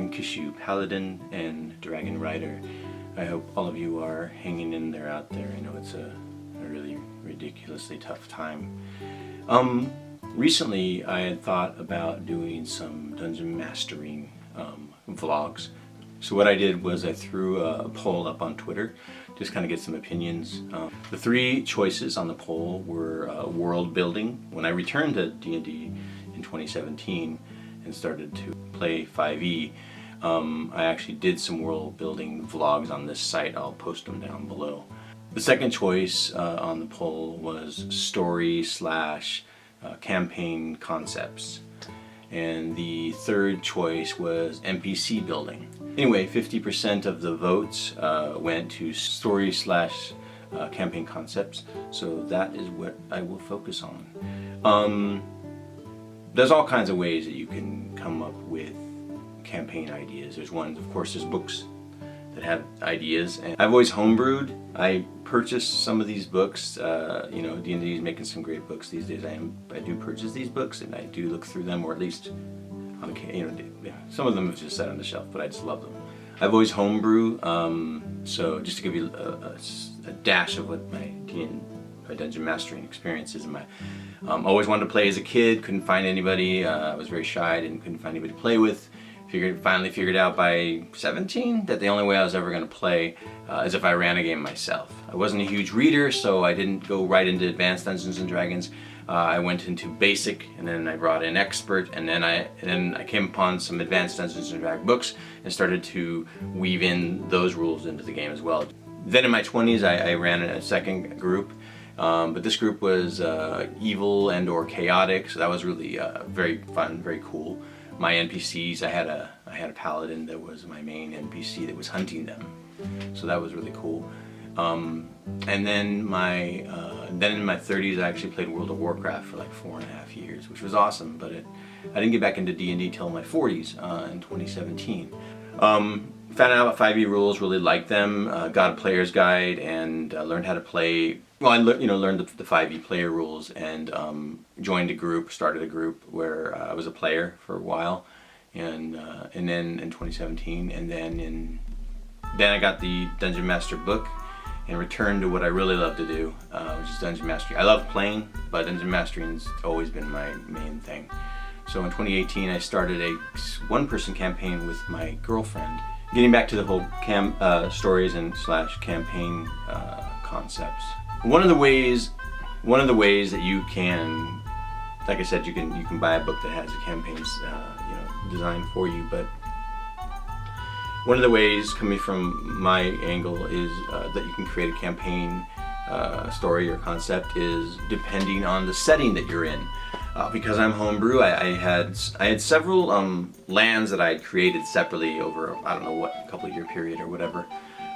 Kishu, Paladin and Dragon Rider. I hope all of you are hanging in there out there. I know it's a really ridiculously tough time. Recently I had thought about doing some dungeon mastering vlogs. So what I did was I threw a poll up on Twitter, just kind of get some opinions. The three choices on the poll were world building. When I returned to D&D in 2017 and started to play 5e, I actually did some world building vlogs on this site. I'll post them down below. The second choice on the poll was story / campaign concepts. And the third choice was NPC building. Anyway, 50% of the votes went to story / campaign concepts, so that is what I will focus on. There's all kinds of ways that you can come up with campaign ideas. There's one, of course, there's books that have ideas, and I've always homebrewed. I purchased some of these books. You know, D&D is making some great books these days. I do purchase these books and I do look through them, or at least on some of them have just sat on the shelf, but I just love them. I've always homebrew, so just to give you a dash of what my dungeon mastering experience is. Always wanted to play as a kid, couldn't find anybody. I was very shy and couldn't find anybody to play with. Finally figured out by 17 that the only way I was ever going to play is if I ran a game myself. I wasn't a huge reader, so I didn't go right into Advanced Dungeons and Dragons. I went into Basic, and then I brought in Expert, and then I came upon some Advanced Dungeons and Dragons books and started to weave in those rules into the game as well. Then in my 20s, I ran a second group, but this group was evil and or chaotic, so that was really very fun, very cool. My NPCs, I had a paladin that was my main NPC that was hunting them, so that was really cool. And then in my 30s, I actually played World of Warcraft for like 4.5 years, which was awesome. But I didn't get back into D&D till my 40s in 2017. Found out about 5e rules, really liked them. Got a player's guide and learned how to play. Well, I learned the 5e player rules and joined a group, started a group where I was a player for a while, and then in 2017, and then I got the Dungeon Master book and returned to what I really love to do, which is dungeon mastery. I love playing, but dungeon mastering's always been my main thing. So in 2018, I started a one-person campaign with my girlfriend. Getting back to the whole stories and / campaign concepts. One of the ways that you can, like I said, you can buy a book that has a campaign, designed for you. But one of the ways, coming from my angle, is that you can create a campaign story or concept is depending on the setting that you're in. Because I'm homebrew, I had several lands that I had created separately over, I don't know what, couple year period or whatever.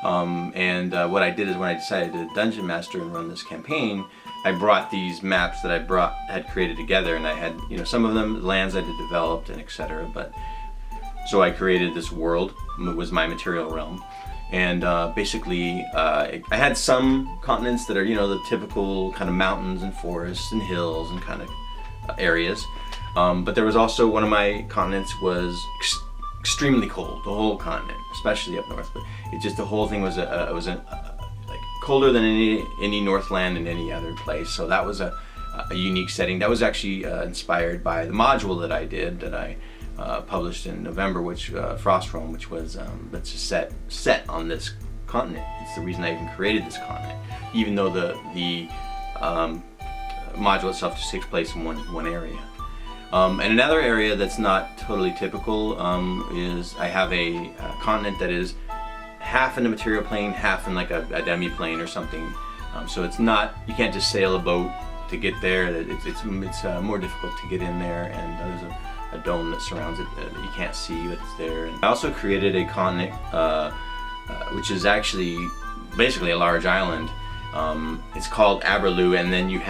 What I did is when I decided to dungeon master and run this campaign, I brought these maps that I had created together, and I had, some of them lands I had developed and etc. But so I created this world. It was my material realm, and basically I had some continents that are the typical kind of mountains and forests and hills and kind of areas, but there was also one of my continents was extremely cold, the whole continent, especially up north. But the whole thing was like colder than any Northland in any other place. So that was a unique setting. That was actually inspired by the module that I did, that I published in November, which Frost Realm, which was that's just set on this continent. It's the reason I even created this continent, even though the module itself just takes place in one area. And another area that's not totally typical is I have a continent that is half in the material plane, half in like a demi-plane or something. So it's not, you can't just sail a boat to get there. It's more difficult to get in there, and there's a dome that surrounds it that you can't see, but it's there. And I also created a continent which is actually basically a large island. It's called Aberlou, and then it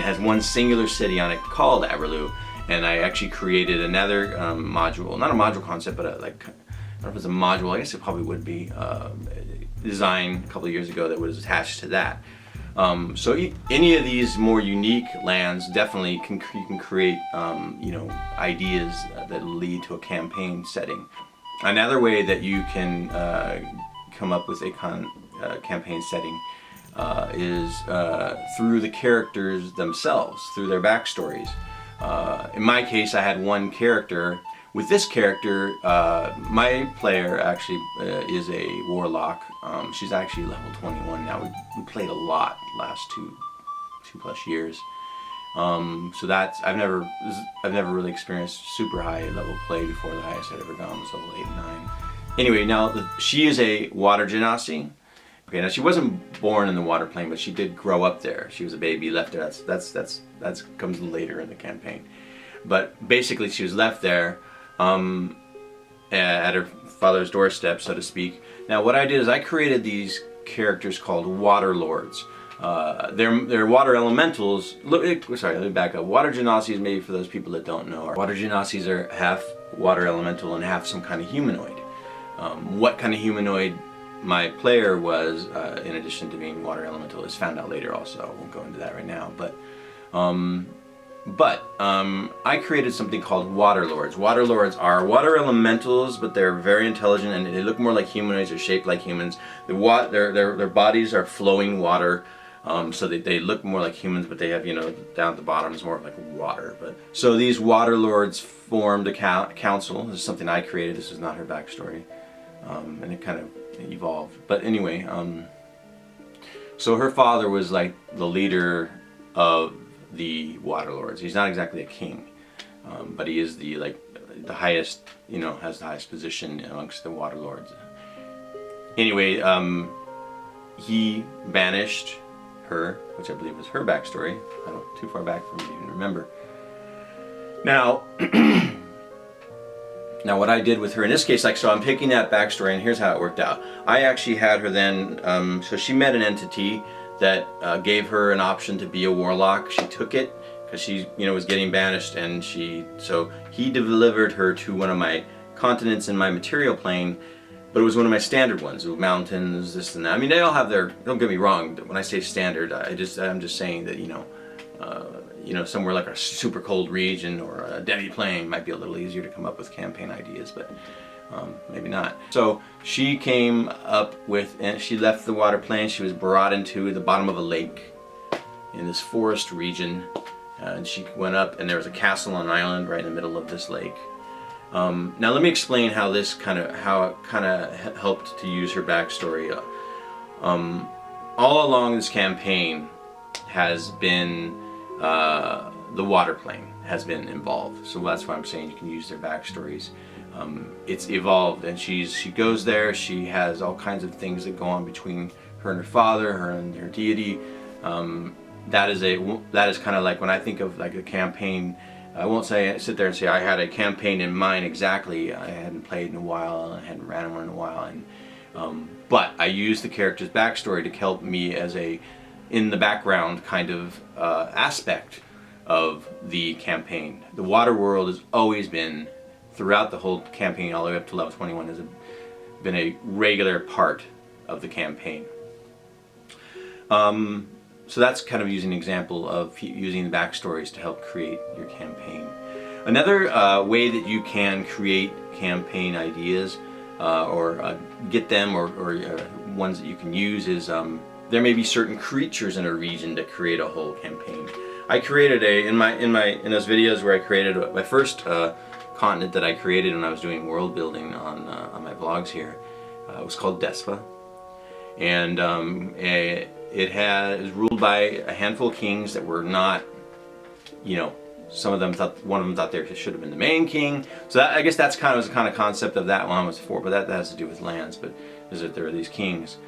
has one singular city on it called Aberlou. And I actually created another module, not a module concept, but I don't know if it's a module, I guess it probably would be, design a couple of years ago that was attached to that. So any of these more unique lands definitely you can create ideas that lead to a campaign setting. Another way that you can come up with a campaign setting is through the characters themselves, through their backstories. In my case, I had one character. With this character, my player actually is a warlock. She's actually level 21 now. We played a lot the last two plus years. So that's I've never really experienced super high level play before. The highest I'd ever gone was level 8, 9. Anyway, now she is a water genasi. Okay, now she wasn't born in the water plane, but she did grow up there. She was a baby left there. That comes later in the campaign. But basically, she was left there at her father's doorstep, so to speak. Now, what I did is I created these characters called water lords. They're water elementals. Sorry, let me back up. Water genasis, maybe for those people that don't know, water genasis are half water elemental and half some kind of humanoid. What kind of humanoid my player was, in addition to being water elemental, is found out later also. I won't go into that right now. But I created something called water lords. Water lords are water elementals, but they're very intelligent and they look more like humanoids. They're shaped like humans. Their bodies are flowing water. So they look more like humans, but they have, down at the bottom is more like water. But so these water lords formed a council. This is something I created. This is not her backstory, and it kind of evolved. But anyway, so her father was like the leader of the water lords. He's not exactly a king, but he is the highest, has the highest position amongst the water lords. Anyway, he banished her, which I believe was her backstory. I don't too far back for me to even remember. Now, now what I did with her in this case, so I'm taking that backstory, and here's how it worked out. I actually had her then, so she met an entity that gave her an option to be a warlock. She took it because she, was getting banished, and so he delivered her to one of my continents in my material plane. But it was one of my standard ones, with mountains, this and that. I mean, they all have their, don't get me wrong, when I say standard, I'm just saying that, somewhere like a super cold region or a Devi Plain might be a little easier to come up with campaign ideas, but maybe not. So she came up with, and she left the water plane. She was brought into the bottom of a lake in this forest region, and she went up, and there was a castle on an island right in the middle of this lake. Now let me explain how it kind of helped to use her backstory. All along this campaign has been the water plane has been involved, so that's why I'm saying you can use their backstories. It's evolved, and she goes there. She has all kinds of things that go on between her and her father, her and her deity. That is kind of like when I think of like a campaign. I won't sit there and say I had a campaign in mind exactly. I hadn't played in a while, I hadn't ran one in a while, but I used the character's backstory to help me as in the background kind of aspect of the campaign. The water world has always been, throughout the whole campaign, all the way up to level 21, has been a regular part of the campaign. So that's kind of using an example of using the backstories to help create your campaign. Another way that you can create campaign ideas or get them or ones that you can use is there may be certain creatures in a region that create a whole campaign. I created in those videos where I created my first continent that I created when I was doing world building on my vlogs here. It was called Despa, and it was ruled by a handful of kings that were not, some of them thought, one of them thought there should have been the main king. So I guess that's kind of the kind of concept of that one was for, but that has to do with lands. But is that there are these kings.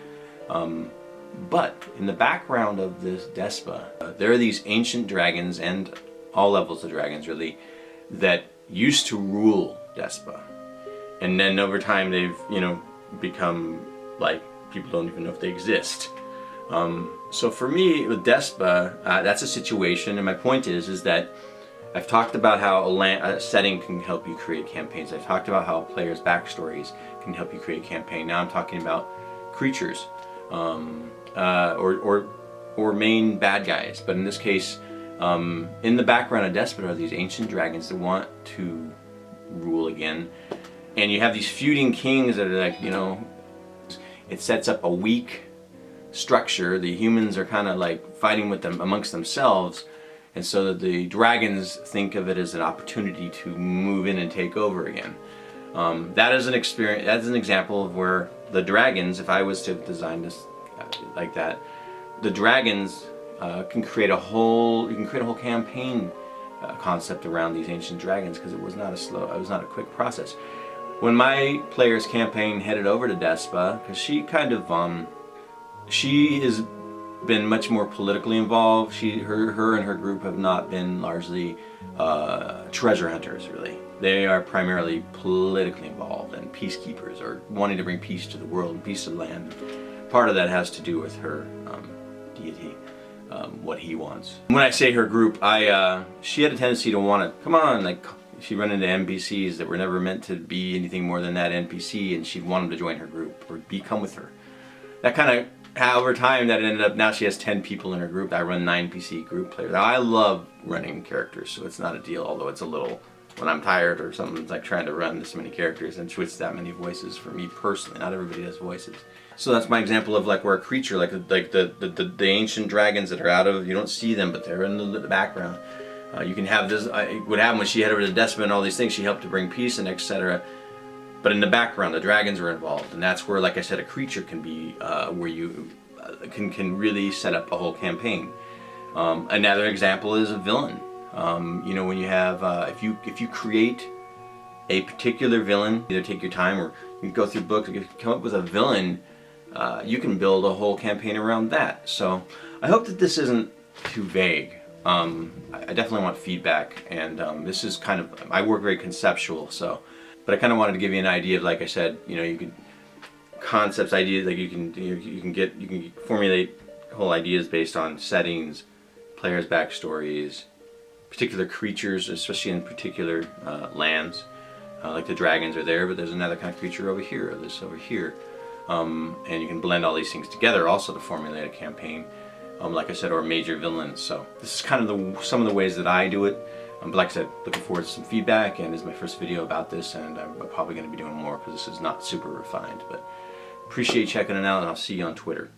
But in the background of this Despa, there are these ancient dragons, and all levels of dragons really, that used to rule Despa, and then over time they've become like people don't even know if they exist. So for me with Despa, that's a situation, and my point is that I've talked about how a setting can help you create campaigns. I've talked about how players' backstories can help you create a campaign. Now I'm talking about creatures, or main bad guys. But in this case, in the background of Despa are these ancient dragons that want to rule again. and you have these feuding kings that are like, you know, it sets up a weak structure. The humans are kind of like fighting with them amongst themselves, and so that the dragons think of it as an opportunity to move in and take over again. That is an experience. That's an example of where the dragons, if I was to design this like that, the dragons can create a whole. You can create a whole campaign concept around these ancient dragons, because it was not a quick process. When my player's campaign headed over to Despa, because she kind of she has been much more politically involved. Her and her group have not been largely treasure hunters, really. They are primarily politically involved and peacekeepers, or wanting to bring peace to the world and peace to the land. Part of that has to do with her deity, what he wants. When I say her group, she had a tendency to want to, come on, like, she'd run into NPCs that were never meant to be anything more than that NPC, and she'd want them to join her group or come with her. That kind of, over time, that ended up, now she has 10 people in her group. I run 9 PC group players. Now, I love running characters, so it's not a deal, although it's a little, when I'm tired or something's like trying to run this many characters and switch that many voices for me personally. Not everybody has voices. So that's my example of like where a creature, like the ancient dragons that are out of, you don't see them, but they're in the background. You can have this, what happened when she headed over to Despa and all these things, she helped to bring peace and etc. But in the background, the dragons are involved, and that's where, like I said, a creature can be, where you can really set up a whole campaign. Another example is a villain. You know, when you have, if you create a particular villain, either take your time or you can go through books and come up with a villain, you can build a whole campaign around that. So I hope that this isn't too vague. I definitely want feedback, and this is kind of, I work very conceptual, so, but I kind of wanted to give you an idea of, like I said, you know, you can concepts, ideas, like you can formulate whole ideas based on settings, players' backstories, particular creatures, especially in particular lands. Like the dragons are there, but there's another kind of creature over here, or this over here, and you can blend all these things together also to formulate a campaign. Like I said, or major villains. So this is kind of some of the ways that I do it. But like I said, looking forward to some feedback, and this is my first video about this, and I'm probably going to be doing more because this is not super refined. But appreciate checking it out, and I'll see you on Twitter.